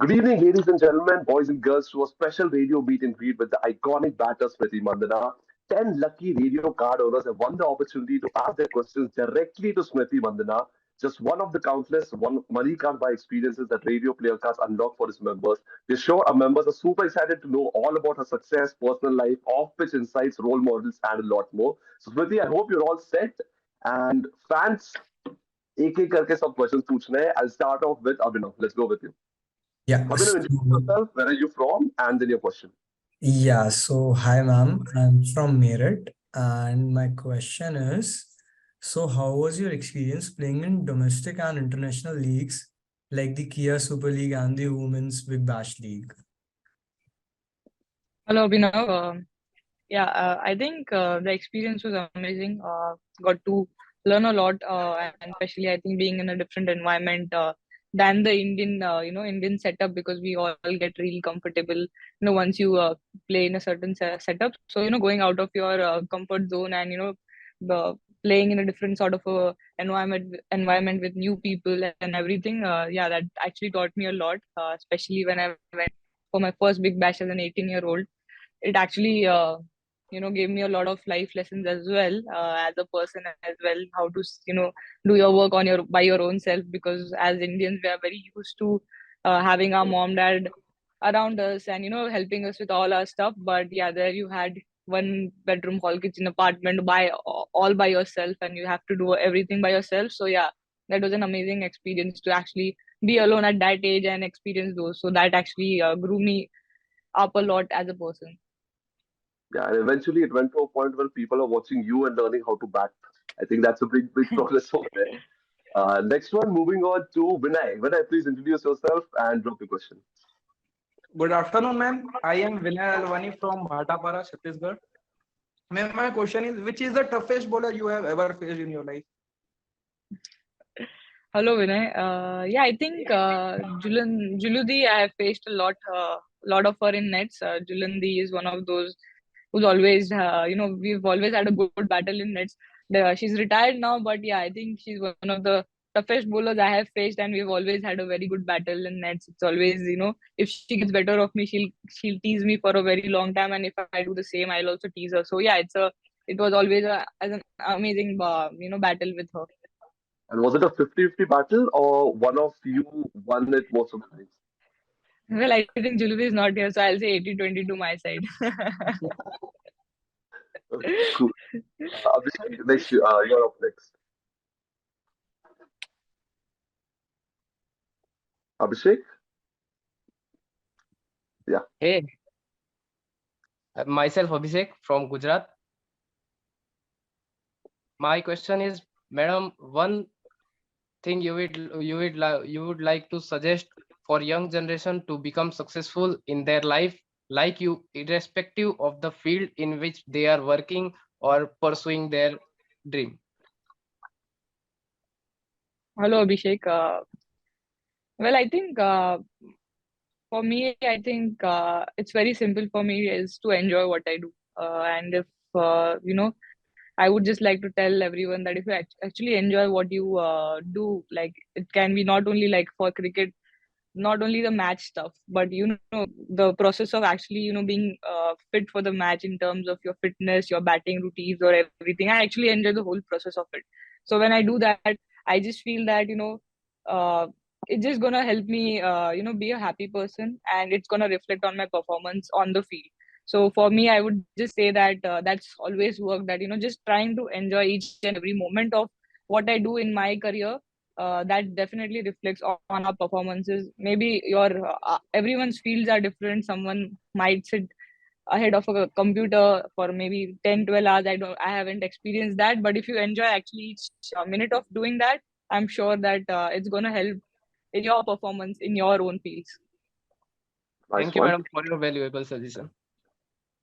Good evening, ladies and gentlemen, boys and girls, to a special radio meet and greet with the iconic batter Smriti Mandhana. 10 lucky radio card owners have won the opportunity to ask their questions directly to Smriti Mandhana. Just one of the countless money can't buy experiences that radio player cards unlock for his members. We're sure our members are super excited to know all about her success, personal life, off-pitch insights, role models, and a lot more. So, Smriti, I hope you're all set. And fans, एक एक करके सब questions पूछने हैं. I'll start off with Abhinav. Let's go with you. Yeah. Abhinav, introduce yourself. Where are you from? And then your question. So hi ma'am, I'm from Meerut, and my question is, so how was your experience playing in domestic and international leagues like the Kia Super League and the Women's Big Bash League? Hello, Abhinav. I think the experience was amazing. Got to learn a lot, and especially I think being in a different environment than the Indian, Indian setup, because we all get really comfortable, once you play in a certain setup. So, going out of your comfort zone and, playing in a different sort of a environment with new people and everything. That actually taught me a lot, especially when I went for my first big bash as an 18-year-old. It actually gave me a lot of life lessons as well, as a person as well, how to do your work on your by your own self, because as Indians we are very used to having our mom dad around us and helping us with all our stuff. But yeah, there you had one bedroom hall kitchen apartment by all by yourself, and you have to do everything by yourself. So yeah, that was an amazing experience to actually be alone at that age and experience those. So that actually grew me up a lot as a person. Yeah, and eventually it went to a point where people are watching you and learning how to bat. I think that's a big progress over there. Next one, moving on to Vinay. Vinay, please introduce yourself and drop your question. Good afternoon, ma'am. I am Vinay Alwani from Bhatapara, Chhattisgarh. Ma'am, my question is, which is the toughest bowler you have ever faced in your life? Hello, Vinay. I think Juludi, I have faced lot of her in nets. Julandi is one of those who's always, we've always had a good battle in nets. She's retired now, but yeah, I think she's one of the toughest bowlers I have faced, and we've always had a very good battle in nets. It's always, if she gets better of me, she'll tease me for a very long time, and if I do the same, I'll also tease her. So yeah, it was always as an amazing, battle with her. And was it a 50-50 battle or one of you won it most of the times? Well, I think Julubi is not here, so I'll say 80-20 to my side. Cool. Abhishek, you're up next. Abhishek? Yeah. Hey, myself Abhishek from Gujarat. My question is, Madam, one thing you would like to suggest for young generation to become successful in their life, like you, irrespective of the field in which they are working or pursuing their dream. Hello, Abhishek. Well, I think for me, I think it's very simple for me is to enjoy what I do. And if, I would just like to tell everyone that if you actually enjoy what you do, like it can be not only like for cricket, not only the match stuff, but the process of actually being fit for the match in terms of your fitness, your batting routines, or everything. I actually enjoy the whole process of it. So when I do that, I just feel that uh, it's just gonna help me be a happy person, and it's gonna reflect on my performance on the field. So for me, I would just say that that's always work, that just trying to enjoy each and every moment of what I do in my career. That definitely reflects on our performances. Maybe everyone's fields are different. Someone might sit ahead of a computer for maybe 10-12 hours. I haven't experienced that, but if you enjoy actually each minute of doing that, I'm sure that it's going to help in your performance in your own fields. Nice Thank you, one. madam, for your valuable suggestion.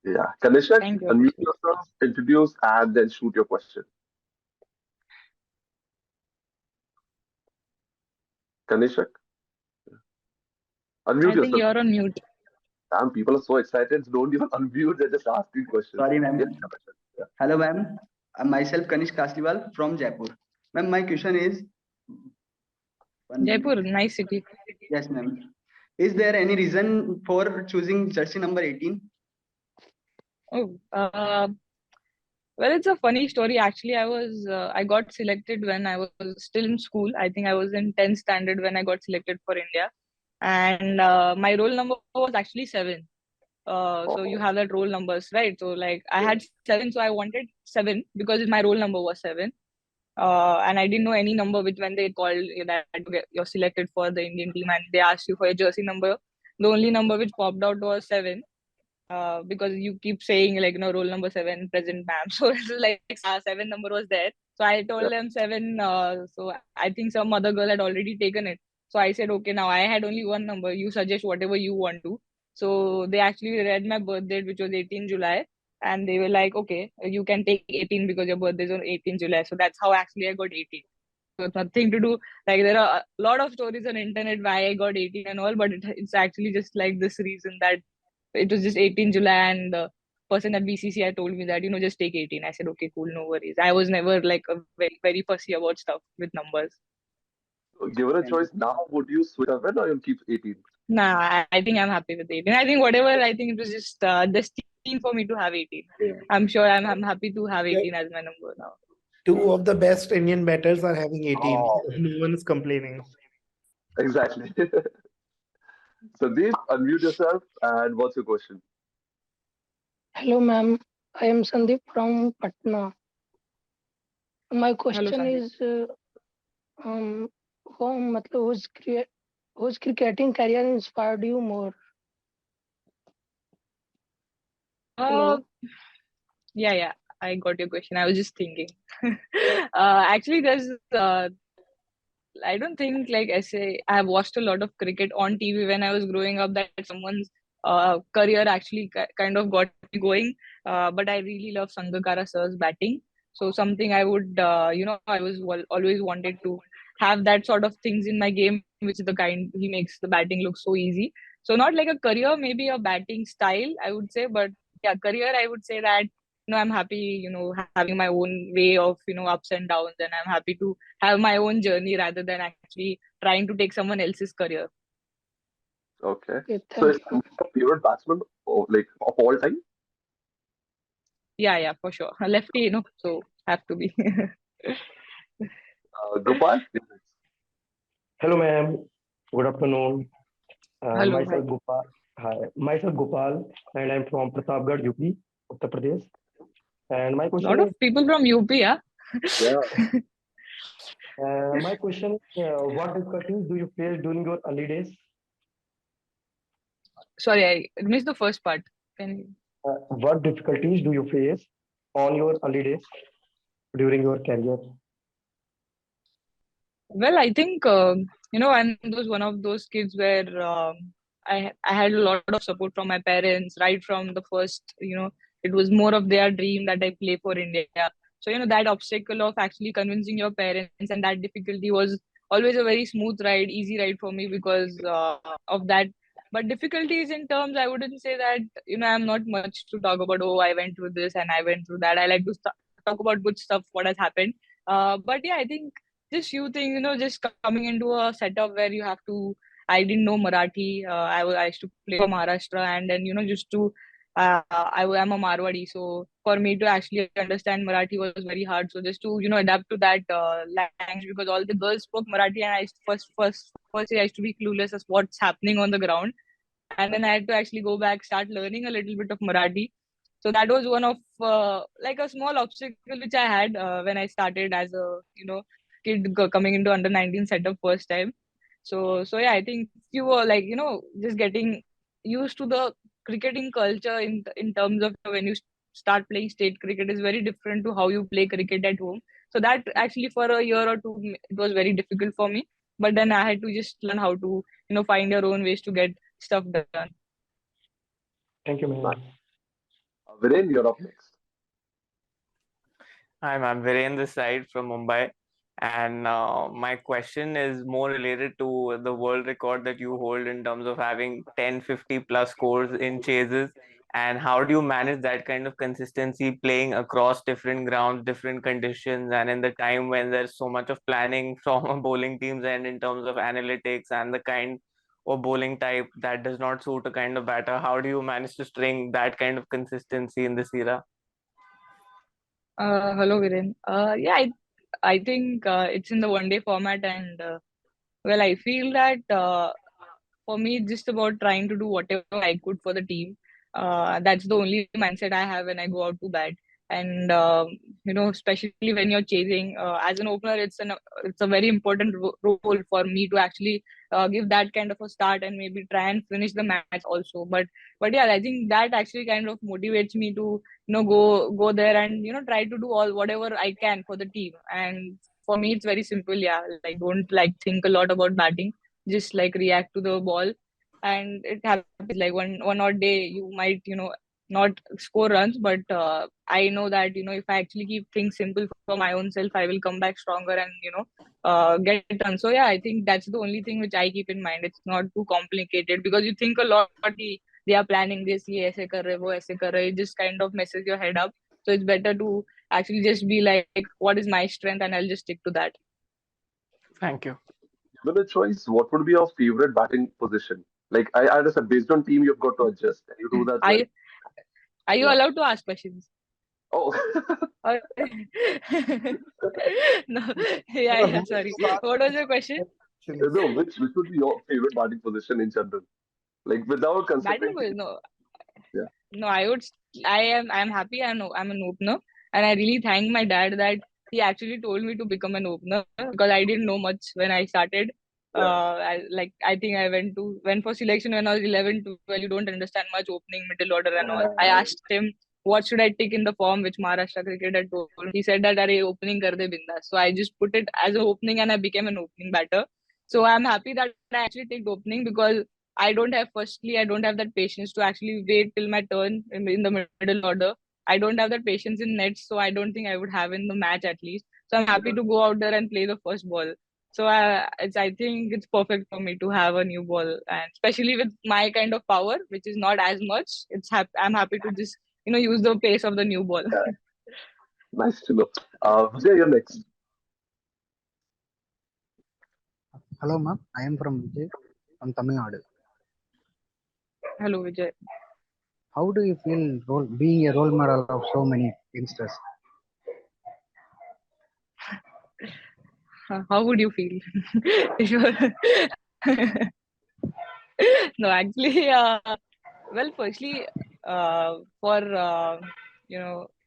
Yeah. Kanishak, Thank you. unmute yourself, introduce, and then shoot your question. Kanishak? I Unmute think yourself. you're on mute. Damn, people are so excited. Don't even unmute. They're just asking questions. Sorry, ma'am. Yes, Kanishak. Yeah. Hello, ma'am. Myself Kanish Kasliwal from Jaipur. Ma'am, my question is. Jaipur, nice city. Yes, ma'am. Is there any reason for choosing jersey number 18? Oh, well, it's a funny story. Actually, I got selected when I was still in school. I think I was in 10th standard when I got selected for India. And my roll number was actually 7. So you have that roll numbers, right? So like I had 7, so I wanted 7 because my roll number was 7. And I didn't know any number which when they called that you're selected for the Indian team and they asked you for your jersey number. The only number which popped out was 7. Because you keep saying like roll number 7 present ma'am, so it's like 7 number was there, so I told them 7. So I think some other girl had already taken it, so I said okay, now I had only one number, you suggest whatever you want to. So they actually read my birth date, which was 18 July, and they were like, okay, you can take 18 because your birthday is on 18 July. So that's how actually I got 18. So it's nothing to do, like there are a lot of stories on internet why I got 18 and all, but it's actually just like this reason that it was just 18 July, and the person at BCCI told me that just take 18. I said okay, cool, no worries. I was never like a very fussy about stuff with numbers. Given a Thank choice now, would you switch 7 or you'll keep 18? Nah, I think I'm happy with 18. I think whatever. I think it was just destined for me to have 18. I'm sure I'm happy to have 18 as my number now. Two of the best Indian batters are having 18. Oh. No one is complaining. Exactly. Sandeep, unmute yourself and what's your question? Hello, ma'am. I am Sandeep from Patna. My question Sandeep. is, whose cricketing career inspired you more? Hello. Yeah, I got your question. I was just thinking. Actually, there's I don't think like I have watched a lot of cricket on TV when I was growing up, that someone's career actually kind of got me going. But I really love Sangakkara sir's batting. So something I would, I was always wanted to have that sort of things in my game, which is the kind he makes the batting look so easy. So not like a career, maybe a batting style, I would say. But yeah, career, I would say that I'm happy, having my own way of, ups and downs, and I'm happy to have my own journey rather than actually trying to take someone else's career. Okay. Okay, So is thank you. Sandeep your favorite batsman of all time? Yeah, for sure. Lefty, so have to be. Gopal? Hello, ma'am. Good afternoon. Hello. Myself Gopal. Hi, myself Gopal, and I'm from Pratapgarh, UP, Uttar Pradesh. And my A question lot is, of people from UP, yeah? Yeah. my question is, what difficulties do you face during your early days? Sorry, I missed the first part. Can you... What difficulties do you face on your early days during your career? Well, I think, I'm one of those kids where I had a lot of support from my parents right from the first, it was more of their dream that I play for India. So, that obstacle of actually convincing your parents and that difficulty was always a very smooth ride, easy ride for me because of that. But difficulties in terms, I wouldn't say that, I'm not much to talk about, oh, I went through this and I went through that. I like to talk about good stuff, what has happened. But yeah, I think just few things, just coming into a setup where you have to. I didn't know Marathi. I used to play for Maharashtra, and then just to. I am a Marwadi, so for me to actually understand Marathi was very hard. So just to adapt to that language, because all the girls spoke Marathi, and I used to first I used to be clueless as what's happening on the ground, and then I had to actually go back, start learning a little bit of Marathi. So that was one of like a small obstacle which I had when I started as a kid coming into under 19 setup first time. So yeah, I think you were like just getting used to the cricketing culture in terms of when you start playing state cricket is very different to how you play cricket at home. So that actually for a year or two it was very difficult for me. But then I had to just learn how to find your own ways to get stuff done. Thank you, ma'am. Viren, you're up next. Hi, I'm Viren this side from Mumbai. And my question is more related to the world record that you hold in terms of having 1050 plus scores in chases. And how do you manage that kind of consistency playing across different grounds, different conditions, and in the time when there's so much of planning from a bowling team's end in terms of analytics and the kind or bowling type that does not suit a kind of batter? How do you manage to string that kind of consistency in this era? Hello, Viren. Yeah, I think it's in the one day format, and well, I feel that for me, it's just about trying to do whatever I could for the team. That's the only mindset I have when I go out to bat. And especially when you're chasing as an opener, it's a very important role for me to actually give that kind of a start and maybe try and finish the match also. But yeah, I think that actually kind of motivates me to go there and try to do all whatever I can for the team. And for me, it's very simple. Yeah, like don't like think a lot about batting, just like react to the ball, and it happens. Like one odd day you might not score runs, but I know that if I actually keep things simple for my own self, I will come back stronger and get it done. So yeah, I think that's the only thing which I keep in mind. It's not too complicated, because you think a lot. They are planning this, ye aise kar rahe, wo aise kar rahe. It just kind of messes your head up. So it's better to actually just be like, what is my strength, and I'll just stick to that. Thank you. Given a choice, what would be your favorite batting position? Like I understand based on team you've got to adjust. And you do that well. Are you Yeah. allowed to ask questions? Oh, Or- no, yeah, sorry. What was your question? no, which would be your favorite batting position in general? Like without Batting considering was team. no, Yeah. no. I'm happy. I'm an opener, and I really thank my dad that he actually told me to become an opener, because I didn't know much when I started. Yeah. I think I went for selection when I was 11, 12. You don't understand much opening, middle order, and all. I asked him what should I tick in the form which Maharashtra cricket had told. He said that are opening kar de bindas. So I just put it as an opening, and I became an opening batter. So I'm happy that I actually take opening, because I don't have that patience to actually wait till my turn in the middle order. I don't have that patience in nets, so I don't think I would have in the match at least. So I'm happy to go out there and play the first ball. So I think it's perfect for me to have a new ball, and especially with my kind of power, which is not as much. I'm happy to just use the pace of the new ball. Yeah. Nice to know. Vijay, you're next. Hello, ma'am. I am from Vijay from Tamil Nadu. Hello, Vijay. How do you feel being a role model of so many youngsters? How would you feel? If no, actually, well, firstly, for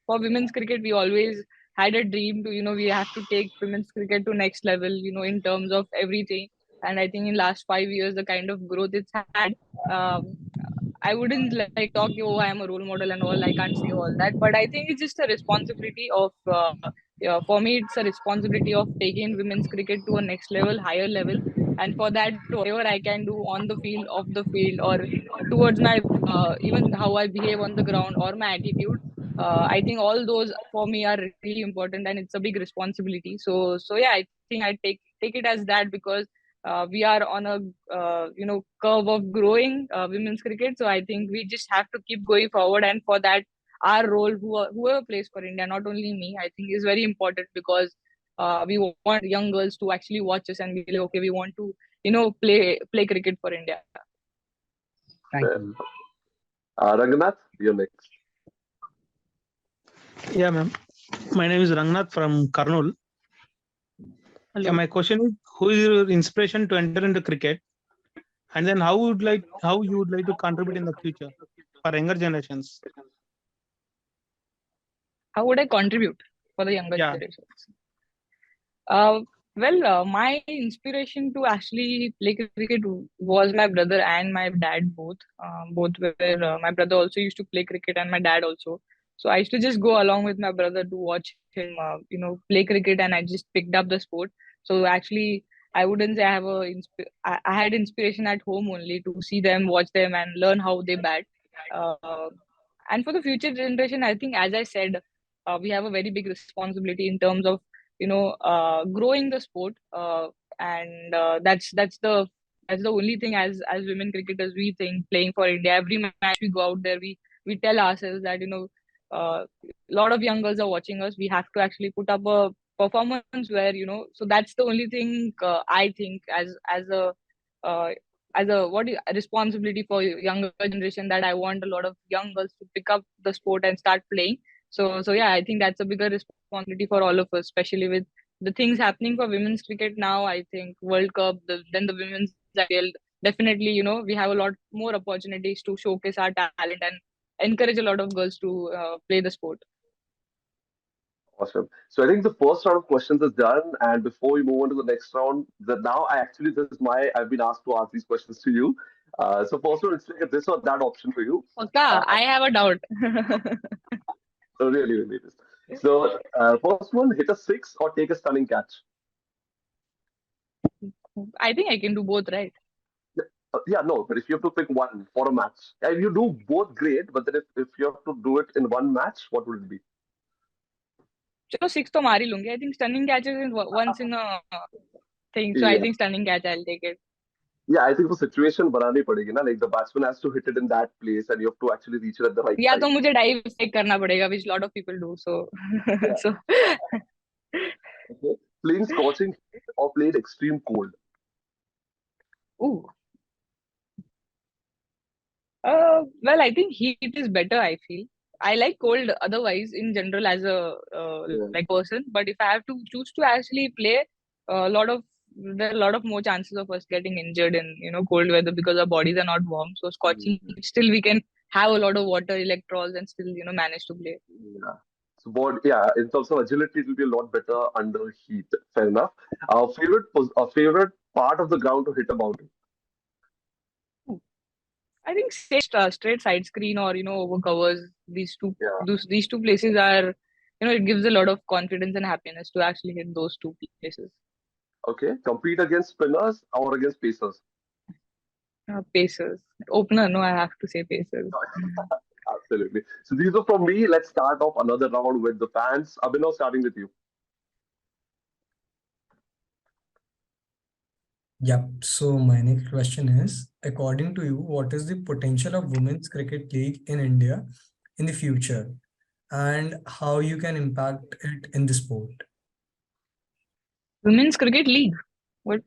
women's cricket, we always had a dream to, we have to take women's cricket to next level, in terms of everything. And I think in last 5 years, the kind of growth it's had, um, I wouldn't like talk, oh, I am a role model and all. I can't say all that, but I think it's just a responsibility of, yeah, for me, it's a responsibility of taking women's cricket to a next level, higher level. And for that, whatever I can do on the field, off the field, or towards my, even how I behave on the ground or my attitude, I think all those for me are really important, and it's a big responsibility. So yeah, I think I take it as that, because we are on a curve of growing women's cricket. So I think we just have to keep going forward, and for that, our role, whoever plays for India, not only me, I think is very important, because we want young girls to actually watch us and be like, okay, we want to play cricket for India. Thank Fair. you. Raghunath, you're next. Yeah, ma'am. My name is Rangnath from Karnool. Hello. Yeah, my question is, who is your inspiration to enter into cricket? And then how you would like to contribute in the future for younger generations? How would I contribute for the younger Yeah. generations? My inspiration to actually play cricket was my brother and my dad both. Both were my brother also used to play cricket, and my dad also. So I used to just go along with my brother to watch him, play cricket, and I just picked up the sport. So actually, I wouldn't say I have I had inspiration at home only to see them, watch them, and learn how they bat. And for the future generation, I think, as I said, we have a very big responsibility in terms of growing the sport, and that's the only thing, as women cricketers, we think, playing for India, every match we go out there, we tell ourselves that a lot of young girls are watching us. We have to actually put up a performance where so that's the only thing I think, as a as a responsibility for younger generation, that I want a lot of young girls to pick up the sport and start playing. So yeah, I think that's a bigger responsibility for all of us, especially with the things happening for women's cricket now. I think World Cup, then the women's IPL. Definitely, we have a lot more opportunities to showcase our talent and encourage a lot of girls to play the sport. Awesome. So I think the first round of questions is done, and before we move on to the next round, that now I've been asked to ask these questions to you. So first one, it's like a this or that option for you. Paka, I have a doubt. So really it is. So first one, hit a six or take a stunning catch. I think I can do both, right? Yeah, no, but if you have to pick one for a match, and you do both great, but then if you have to do it in one match, what would it be? चलो 6 तो मार ही लूंगी. I think stunning catches is once in a thing. So I Yeah. think stunning catch, I'll take it. Yeah, I think the situation बनानी पड़ेगी ना, like the batsman has to hit it in that place and you have to actually reach it at the right या time. तो मुझे dive fake करना पड़ेगा, which lot of people do. So so Okay. Playing scorching heat or played extreme cold. ooh. Well, I think heat is better, I feel. I like cold otherwise in general as a Yeah. like person, but if I have to choose to actually play, a lot of there are a lot of more chances of us getting injured in cold weather because our bodies are not warm. So scorching heat, still we can have a lot of water electrolytes and still manage to play. Yeah. So, in terms of agility, it will be a lot better under heat. Fair enough. Favorite part of the ground to hit a boundary. I think straight side screen or over covers. Yeah. These two places are it gives a lot of confidence and happiness to actually hit those two places. Okay. Compete against spinners or against pacers. Pacers. Opener, no, I have to say Pacers. Absolutely. So these are from me. Let's start off another round with the fans. Abhinav, starting with you. Yep. So my next question is, according to you, what is the potential of women's cricket league in India in the future, and how you can impact it in the sport? Women's Cricket League. What?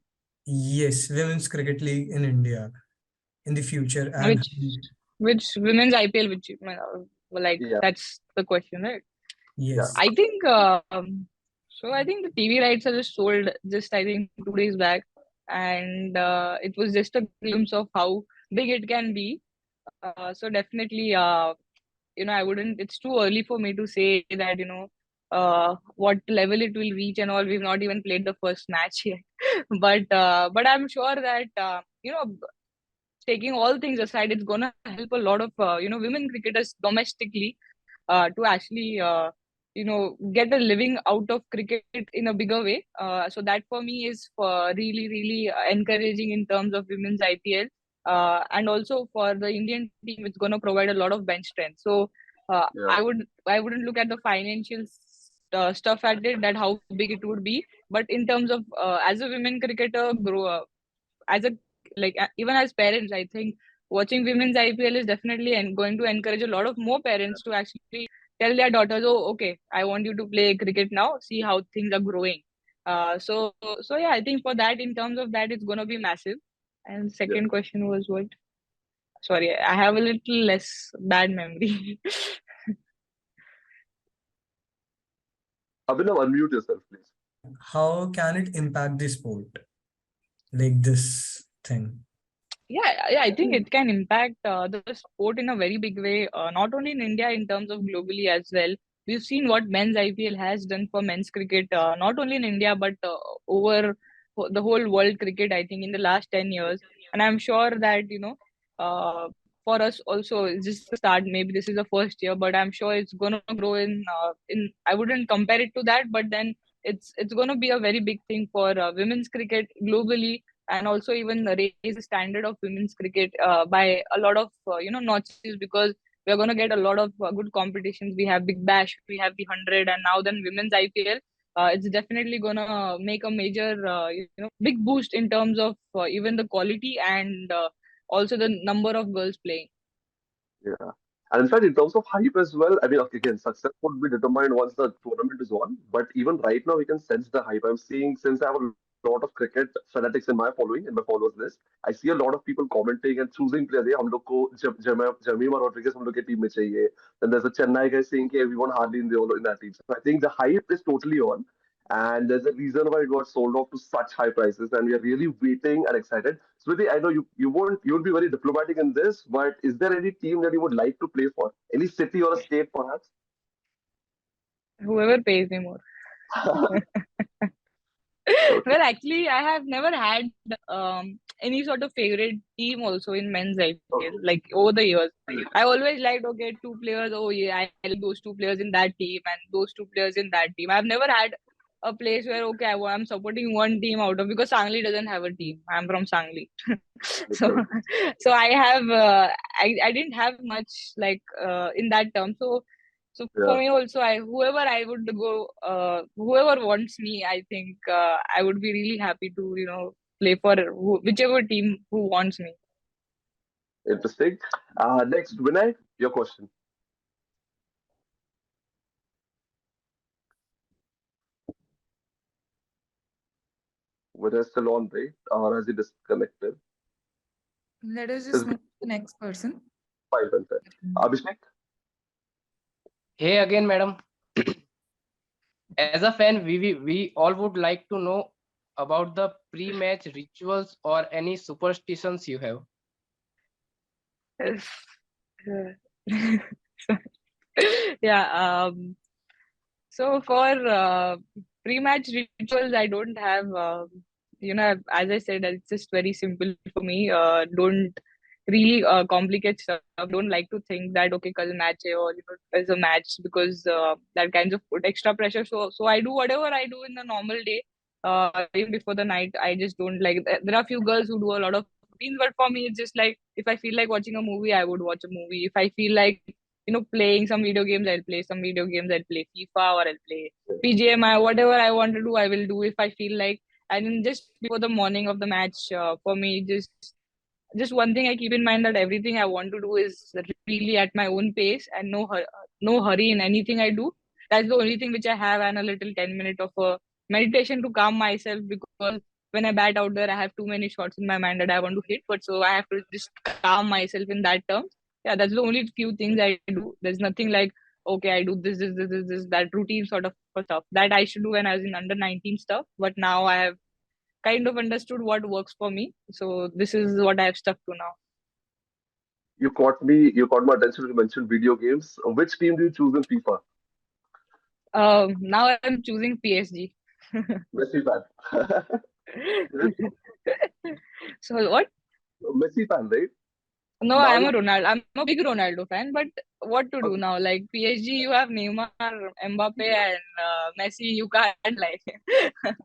Yes, women's cricket league in India in the future, and Which women's IPL? Which Yeah. that's the question, right? yes, I think so. I think the TV rights are just sold just I think 2 days back, and it was just a glimpse of how big it can be. So definitely, I wouldn't. It's too early for me to say that what level it will reach and all. We've not even played the first match yet, but I'm sure that taking all things aside, it's gonna help a lot of women cricketers domestically to actually get a living out of cricket in a bigger way. So that for me is really encouraging in terms of women's IPL, and also for the Indian team, it's gonna provide a lot of bench strength. So Yeah. I wouldn't look at the financial stuff at it, that how big it would be, but in terms of as a women cricketer grow up, as a even as parents, I think watching women's IPL is definitely going to encourage a lot of more parents to actually tell their daughters, oh, okay, I want you to play cricket now. See how things are growing. So yeah, I think for that, in terms of that, it's gonna be massive. And second question was what? Sorry, I have a little less bad memory. Abhinav, unmute yourself, please. how can it impact the sport, like this thing? Yeah, I think it can impact the sport in a very big way, not only in India, in terms of globally as well. We've seen what men's IPL has done for men's cricket, not only in India, but over the whole world cricket, I think, in the last 10 years. And I'm sure that, for us also, it's just the start. Maybe this is the first year, but I'm sure it's going to grow I wouldn't compare it to that, but then it's going to be a very big thing for women's cricket globally, and also even raise the standard of women's cricket by a lot of notches, because we are going to get a lot of good competitions. We have Big Bash, we have the 100, and now then women's IPL. It's definitely going to make a major big boost in terms of even the quality and also the number of girls playing. Yeah. And in fact, in terms of hype as well, I mean, okay, again, success would be determined once the tournament is on. But even right now, we can sense the hype. I'm seeing, since I have a lot of lot of cricket fanatics in my following, in my followers list. I see a lot of people commenting and choosing players. हम लोग को Jamima Rodriguez हम लोग के team में चाहिए. Then there's a Chennai guy saying कि everyone hardly in that team. So I think the hype is totally on, and there's a reason why it got sold off to such high prices, and we are really waiting and excited. Smriti, I know you won't be very diplomatic in this, but is there any team that you would like to play for? Any city or a state, perhaps? Whoever pays me more. Okay. Well, actually, I have never had any sort of favorite team also in men's IPL. Like over the years, I always liked, okay, two players. Oh yeah, I like those two players in that team and those two players in that team. I've never had a place where, okay, I'm supporting one team out of, because Sangli doesn't have a team. I'm from Sangli. So I have I didn't have much like in that term. So for Yeah. me also, whoever I would go, whoever wants me, I think I would be really happy to play for whichever team who wants me. Interesting. Next, Vinay, your question. Whether still on, right? Or has he disconnected? Let us Is just move to the next person. fine, fine, fine. Abhishek? Hey again, madam. As a fan, we all would like to know about the pre-match rituals or any superstitions you have. Yeah. So for pre-match rituals, I don't have. As I said, it's just very simple for me. Don't really complicate stuff. Don't like to think that okay, kal match hai or there's a match, because that kinds of put extra pressure. So I do whatever I do in the normal day. Even before the night, I just don't like. There are a few girls who do a lot of routines, but for me, it's just like if I feel like watching a movie, I would watch a movie. If I feel like playing some video games, I'll play some video games. I'll play FIFA or I'll play PGMI, whatever I want to do, I will do if I feel like. And then just before the morning of the match, for me, just one thing I keep in mind, that everything I want to do is really at my own pace and no hurry in anything I do. That's the only thing which I have, and a little 10 minute of a meditation to calm myself, because when I bat out there, I have too many shots in my mind that I want to hit, but so I have to just calm myself in that terms. Yeah, that's the only few things I do. There's nothing like, okay, I do this, that routine sort of stuff that I should do when I was in under 19 stuff. But now I have kind of understood what works for me. So this is what I have stuck to now. You caught my attention when you mentioned video games. Which team do you choose in FIFA? Now I'm choosing PSG. Messi fan. So what? Messi fan, right? No, Now I'm a big Ronaldo fan, but what to do now? Like PSG, you have Neymar, Mbappe, and Messi. You can't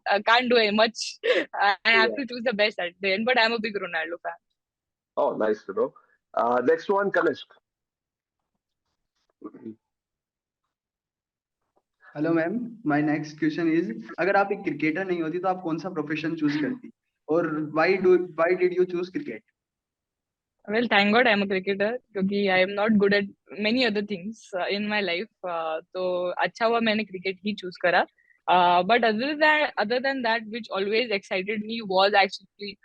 I can't do much. I have to choose the best at the end, but I'm a big Ronaldo fan. Oh, nice to know. Next one, Kanishk. Hello ma'am, my next question is, अगर आप एक cricketer नहीं होती तो आप कौन सा profession choose करती, और why did you choose cricket? Well, thank God I'm a cricketer, क्योंकि I am not good at many other things in my life. तो अच्छा हुआ मैंने cricket ही choose करा. But other than that, which always excited me was actually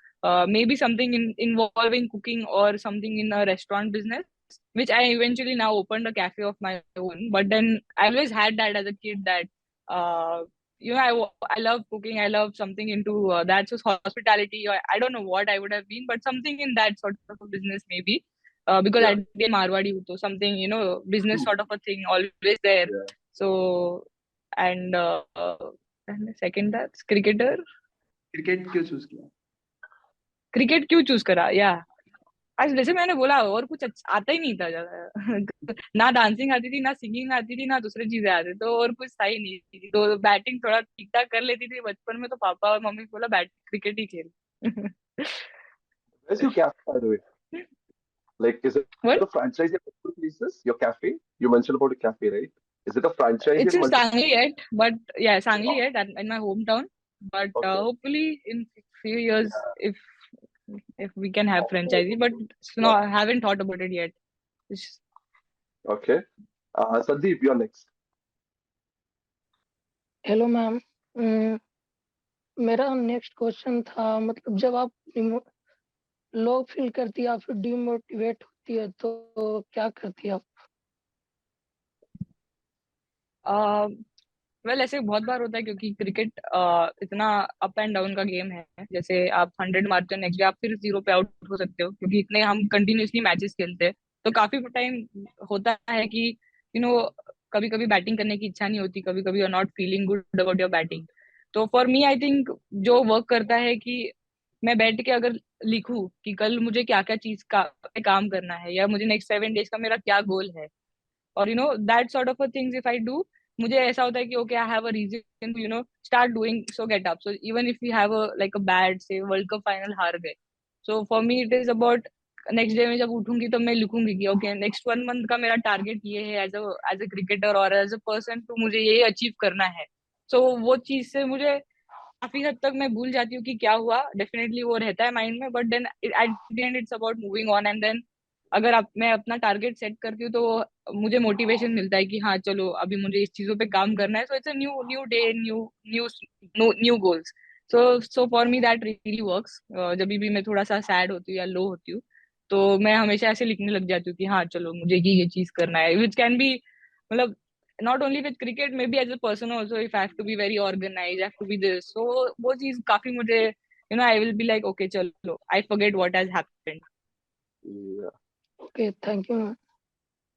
maybe something involving cooking or something in a restaurant business, which I eventually now opened a cafe of my own. But then I always had that as a kid, that I love cooking. I love something into that. So hospitality, or I don't know what I would have been, but something in that sort of a business maybe. Because I did Marwadi, so something, business sort of a thing always there. So, and second, that's cricketer. Cricket क्यों choose किया? Cricket क्यों choose करा? या आज जैसे मैंने बोला, और कुछ आता ही नहीं था ज्यादा। ना डांसिंग आती थी, ना सिंगिंग आती थी, ना दूसरी चीजें आती, तो और कुछ था ही नहीं थी। तो बैटिंग थोड़ा ठीक ठाक कर लेती थी बचपन में, तो पापा और मम्मी बोला बैट क्रिकेट ही खेल। Where's your cafe, by the way? Like, is it a franchise in multiple places? Your cafe? You mentioned about a cafe, right? Is it a franchise? It's in Sangli yet, but yeah, Sangli yet in my hometown. But hopefully in few years, if we can have franchisee, but no, I haven't thought about it yet. Okay. Sandeep, you're next. Hello, ma'am. मेरा next question था, मतलब जब आप low feel करती है या फिर demotivate होती है तो क्या करती है आप? वेल ऐसे बहुत बार होता है क्योंकि क्रिकेट इतना अप एंड डाउन का गेम है। जैसे आप 100 मारते हो, नेक्स्ट डे आप फिर 0 पे आउट हो सकते हो, क्योंकि इतने हम कंटिन्यूअसली मैचेस खेलते हैं। तो काफी टाइम होता है कि कभी कभी बैटिंग करने की इच्छा नहीं होती, कभी कभी you are not feeling good about your batting. तो फॉर मी आई थिंक जो वर्क करता है कि मैं बैठ के अगर लिखूं कि कल मुझे क्या क्या चीज का पे काम करना है, या मुझे नेक्स्ट 7 डेज का मेरा क्या गोल है, और that sort of a things if I do, मुझे ऐसा होता है कि okay I have a reason to start doing, so get up. So even if we have a like a bad say world cup final हार गए, so for me it is about next day में जब उठूंगी तो मैं लिखूंगी कि okay next 1 month का मेरा टारगेट ये है एज अ क्रिकेटर और एज अ पर्सन, तो मुझे ये अचीव करना है। सो वो चीज से मुझे काफी हद तक मैं भूल जाती हूँ कि क्या हुआ। डेफिनेटली वो रहता है माइंड में, but then at the end it's about moving on. And then अगर मैं अपना टारगेट सेट करती हूँ तो मुझे मोटिवेशन मिलता है कि हाँ चलो अभी मुझे इस चीजों पे काम करना है। So it's a new new day, new new new goals. So for me that really works. जब भी मैं थोड़ा सा सैड होती हूँ या लो होती हूँ, तो मैं हमेशा ऐसे लिखने लग जाती हूँ कि हाँ चलो मुझे ये चीज करना है, विच कैन बी मतलब not only with cricket, maybe as a person also, if I have to be very organized, I have to be this, so वो चीज काफी मुझे I will be like okay चलो I forget what has happened. Yeah, Okay, thank you.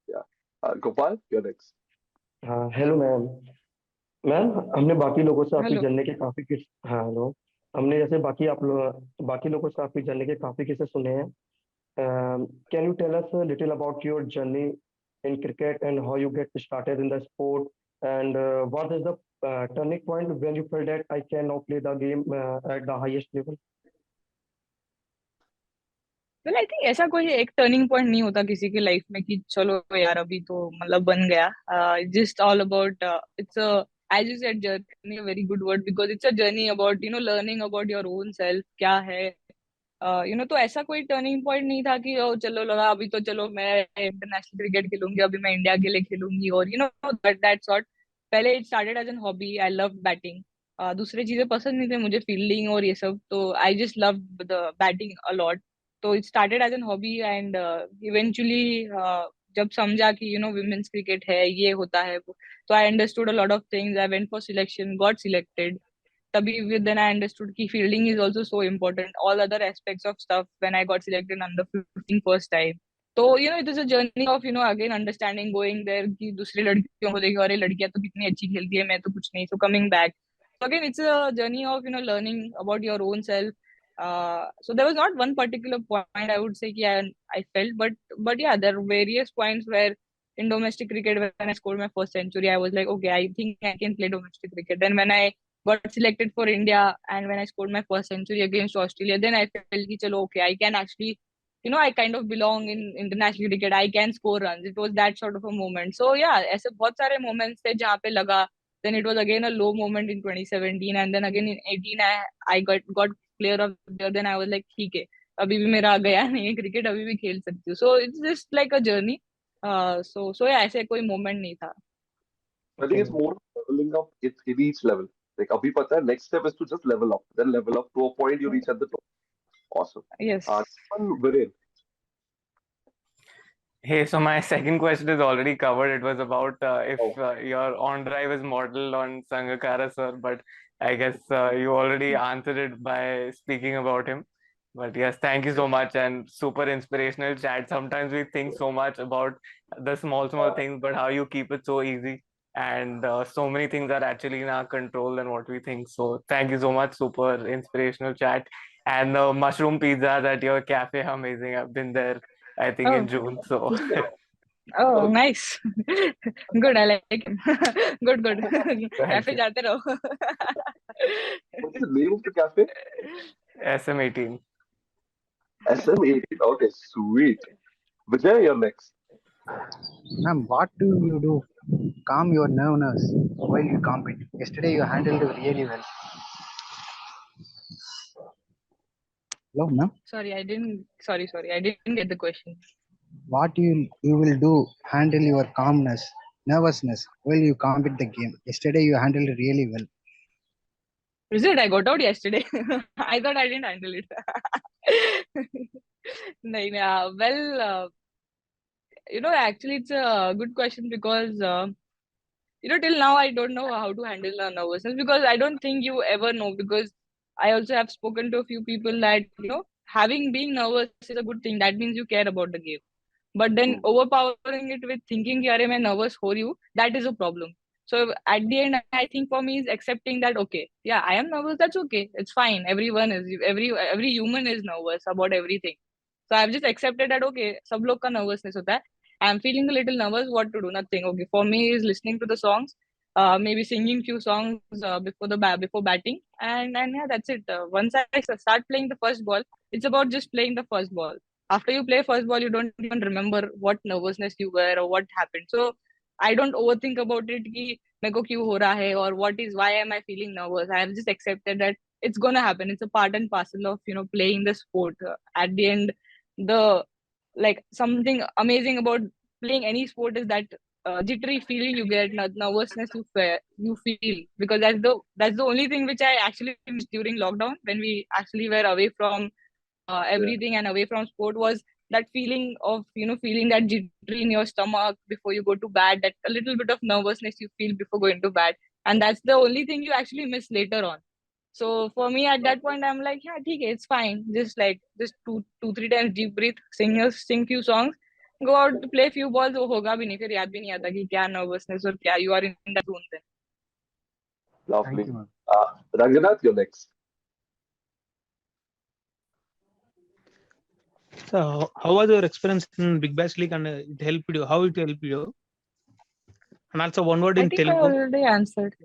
yeah. Gopal, you're next. Hello ma'am. Ma'am, हमने बाकी लोगों से आपकी Hello. जानने के काफी किस हाँ हेलो। हमने जैसे बाकी लोगों से आपकी जानने के काफी किस्से सुने हैं। Can you tell us a little about your journey in cricket and how you get started in the sport, and what is the turning point when you felt that I can now play the game at the highest level? well I think ऐसा कोई एक turning point नहीं होता किसी की life में कि चलो यार अभी तो मतलब बन गया। Just all about it's a as you said journey, a very good word, because it's a journey about learning about your own self क्या है। तो ऐसा कोई टर्निंग पॉइंट नहीं था कि ओ चलो लगा अभी तो चलो मैं इंटरनेशनल क्रिकेट खेलूंगी, अभी मैं इंडिया के लिए खेलूंगी, और दैट सॉर्ट। पहले it started as an hobby, I love batting. दूसरी चीजें पसंद नहीं थे मुझे, फील्डिंग और ये सब, तो I just love the batting a lot. तो it started as an hobby and eventually जब समझा कि विमेन्स क्रिकेट है, ये होता है वो, तो I understood a lot of things, I went for selection, got selected. Tabhi then I understood ki fielding is also so important. All other aspects of stuff when I got selected under 15 first time. तो it is a journey of again understanding, going there कि दूसरी लड़कियों को देखो, अरे लड़कियां तो कितनी अच्छी खेलती है, मैं तो कुछ नहीं, so coming back. So again it's a journey of learning about your own self. So there was not one particular point I would say कि I felt, but yeah, there are various points where in domestic cricket when I scored my first century I was like okay, I think I can play domestic cricket. Then when I got selected for India and when I scored my first century against Australia, then I felt कि चलो okay, I can actually I kind of belong in international cricket, I can score runs. It was that sort of a moment. So yeah, ऐसे बहुत सारे moments थे जहाँ पे लगा. Then it was again a low moment in 2017, and then again in 18 I got player of the year. Then I was like ठीक है, अभी भी मेरा गया नहीं है क्रिकेट, अभी भी खेल सकती हूँ. So it's just like a journey. So yeah, ऐसे कोई moment नहीं था. I think it's more leveling up in each level. Like abhi pata hai, next step is to just level up. Then level up to a point you reach at the top. Awesome. Yes. Viren. Hey, so my second question is already covered. It was about if your on drive is modeled on Sangakkara sir, but I guess you already answered it by speaking about him. But yes, thank you so much and super inspirational chat. Sometimes we think so much about the small things, but how you keep it so easy, and so many things are actually in our control than what we think. So thank you so much, super inspirational chat. And the mushroom pizza at your cafe, amazing. I've been there, I think in June. So Oh, nice. Good, I like him. Good. Cafe you. जाते रहो. What is the name of the cafe? SM18. SM18. Okay, sweet. Vijay, you're next. Ma'am, what do you do? Calm your nerves while you compete. Yesterday you handled it really well. Hello, ma'am. Sorry, I didn't get the question. What you will do? Handle your nervousness while you compete the game. Yesterday you handled it really well. Result, I got out yesterday. I thought I didn't handle it. Well, actually, it's a good question because till now I don't know how to handle nervousness because I don't think you ever know because I also have spoken to a few people that having being nervous is a good thing. That means you care about the game. But then overpowering it with thinking कि अरे मैं nervous हो रही हूँ, that is a problem. So at the end, I think for me is accepting that okay, yeah, I am nervous. That's okay. It's fine. Everyone is every human is nervous about everything. So I've just accepted that okay, सब लोग का nervousness होता है. I'm feeling a little nervous. What to do? Nothing. Okay, for me is listening to the songs, maybe singing few songs before batting, and yeah, that's it. Once I start playing the first ball, it's about just playing the first ball. After you play first ball, you don't even remember what nervousness you were or what happened. So I don't overthink about it कि मेरे को क्यों हो रहा है or why am I feeling nervous. I have just accepted that it's gonna happen. It's a part and parcel of playing the sport. At the end, the like something amazing about playing any sport is that jittery feeling you get, nervousness you feel because that's the only thing which I actually missed during lockdown when we actually were away from everything and away from sport was that feeling of feeling that jittery in your stomach before you go to bed, that a little bit of nervousness you feel before going to bed, and that's the only thing you actually miss later on. So for me at that point I'm like, yeah, okay, it's fine, just two three times deep breathe, sing few songs, go out to play few balls, वो होगा भी नहीं, फिर याद भी नहीं आता कि क्या nervousness और क्या, you are in that zone then. Lovely. Thank you, ma'am. Ranganath, you're next. So, how was your experience in Big Bash League and it helped you? How it helped you? And also one word I in think I Telugu. already answered.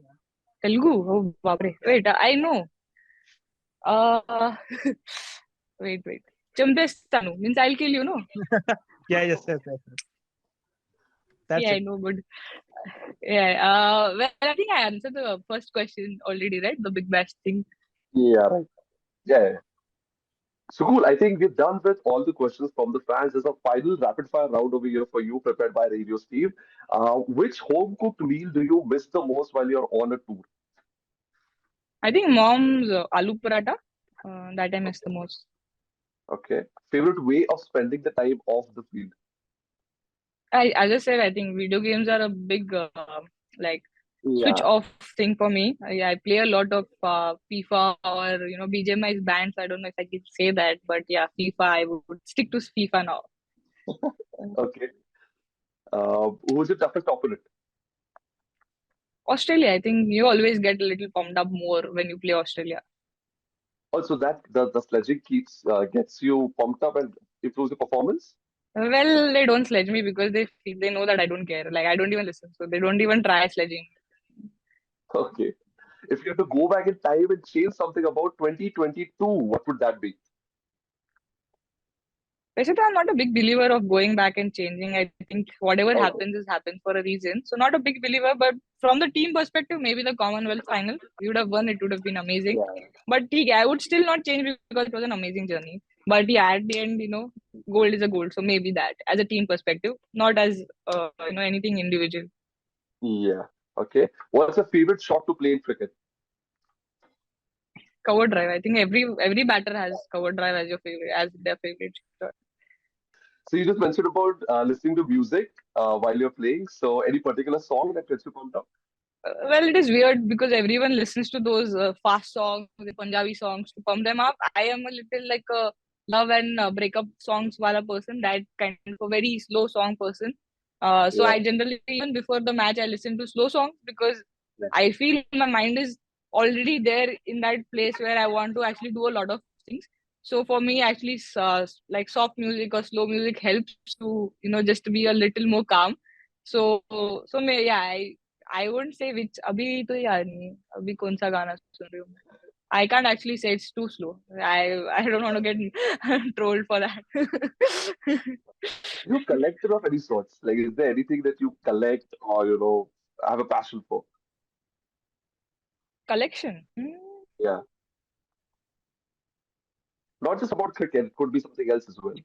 Telugu? Oh, baapre. Wait, I know. Wait. Champestanu means I'll kill you, no? Yes. That's Yeah, I it. know, but yeah. Well, I think I answered the first question already, right? The Big Bash thing. Yeah, right. Yeah. So cool. I think we're done with all the questions from the fans. There's a final rapid fire round over here for you, prepared by Radio Steve. Which home cooked meal do you miss the most while you're on a tour? I think mom's aloo paratha. That I miss the most. Okay. Favorite way of spending the time off the field? As I said, I think video games are a big like switch Yeah. off thing for me. I play a lot of FIFA or BGMI is banned, so I don't know if I can say that, but yeah, FIFA. I would stick to FIFA now. Okay. Who's your toughest opponent? Australia, I think you always get a little pumped up more when you play Australia. Also, that the sledging gets you pumped up and improves your performance. Well, they don't sledge me because they know that I don't care. Like I don't even listen, so they don't even try sledging. Okay. If you have to go back in time and change something about 2022, what would that be? Basically, I'm not a big believer of going back and changing. I think whatever Okay. happens for a reason. So not a big believer, but from the team perspective, maybe the Commonwealth final, we would have won. It would have been amazing. Yeah. But I would still not change because it was an amazing journey. But yeah, at the end, gold is a gold. So maybe that as a team perspective, not as anything individual. Yeah. Okay. What's your favorite shot to play in cricket? Cover drive. I think every batter has cover drive as their favorite shot. So you just mentioned about listening to music while you're playing. So any particular song that gets you pumped up? Well, it is weird because everyone listens to those fast songs, the Punjabi songs to pump them up. I am a little like a love and breakup songs wala person, that kind of a very slow song person. So Yeah. I generally, even before the match, I listen to slow songs because Yeah. I feel my mind is already there in that place where I want to actually do a lot of things. So for me, actually, like soft music or slow music helps to just to be a little more calm. So yeah, I wouldn't say which अभी तो याद नहीं अभी कौन सा गाना सुन रही हूँ मैं. I can't actually say it's too slow. I don't want to get trolled for that. You collector of any sorts? Like, is there anything that you collect or have a passion for? Collection. Yeah. Not just about cricket. It could be something else as well.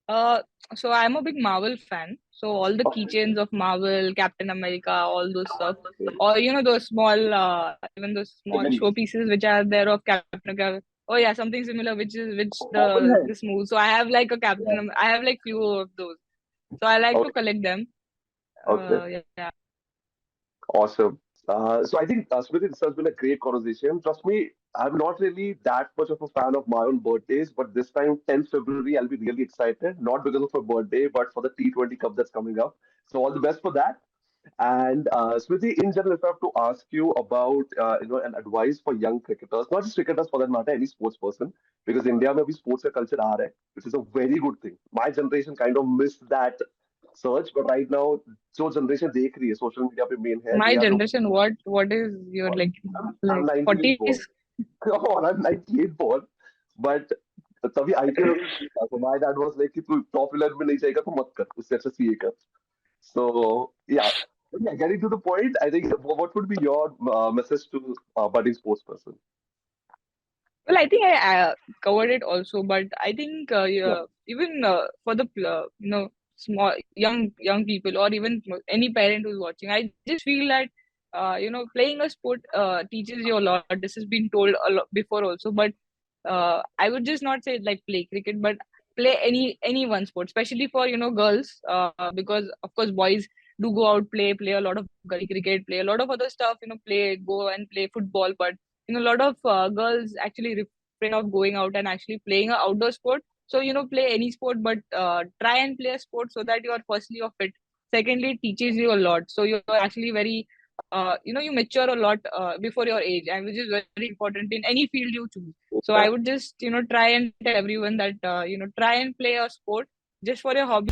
So I'm a big Marvel fan. So all the keychains of Marvel, Captain America, all those stuff, or those small, even those small showpieces which are there of Captain America. Oh yeah, something similar, which this move. So I have like I have like few of those. So I like to collect them. Okay. Yeah. Awesome. So I think, Smriti, this has been a great conversation. Trust me, I'm not really that much of a fan of my own birthdays, but this time, 10th February, I'll be really excited. Not because of my birthday, but for the T20 Cup that's coming up. So all the best for that. And Smriti, in general, if I have to ask you about an advice for young cricketers, not just cricketers for that matter, any sports person, because India में भी sports का culture आ रहा है, which is a very good thing. My generation kind of missed that surge, but right now जो generation देख रही है social media पे main है, My they are generation, what is your like I'm 98 born. 40s? Oh, I'm 98 born, but तभी IPL था, so my dad was like कि तू top 11 में नहीं जाएगा तो मत कर, उससे अच्छा CA कर. So yeah, getting to the point, I think what would be your message to budding sports person? Well, I think I covered it also, but I think Yeah. even for the small young people or even any parent who's watching, I just feel that playing a sport teaches you a lot. This has been told a lot before also, but I would just not say like play cricket, but play any one sport, especially for girls, because of course boys do go out play a lot of gully cricket, play a lot of other stuff, go and play football, but a lot of girls actually refrain of going out and actually playing an outdoor sport. So play any sport, but try and play a sport so that you are firstly you're fit, secondly it teaches you a lot, so you're actually very you mature a lot before your age, and which is very important in any field you choose. So I would just try and tell everyone that try and play a sport just for your hobby.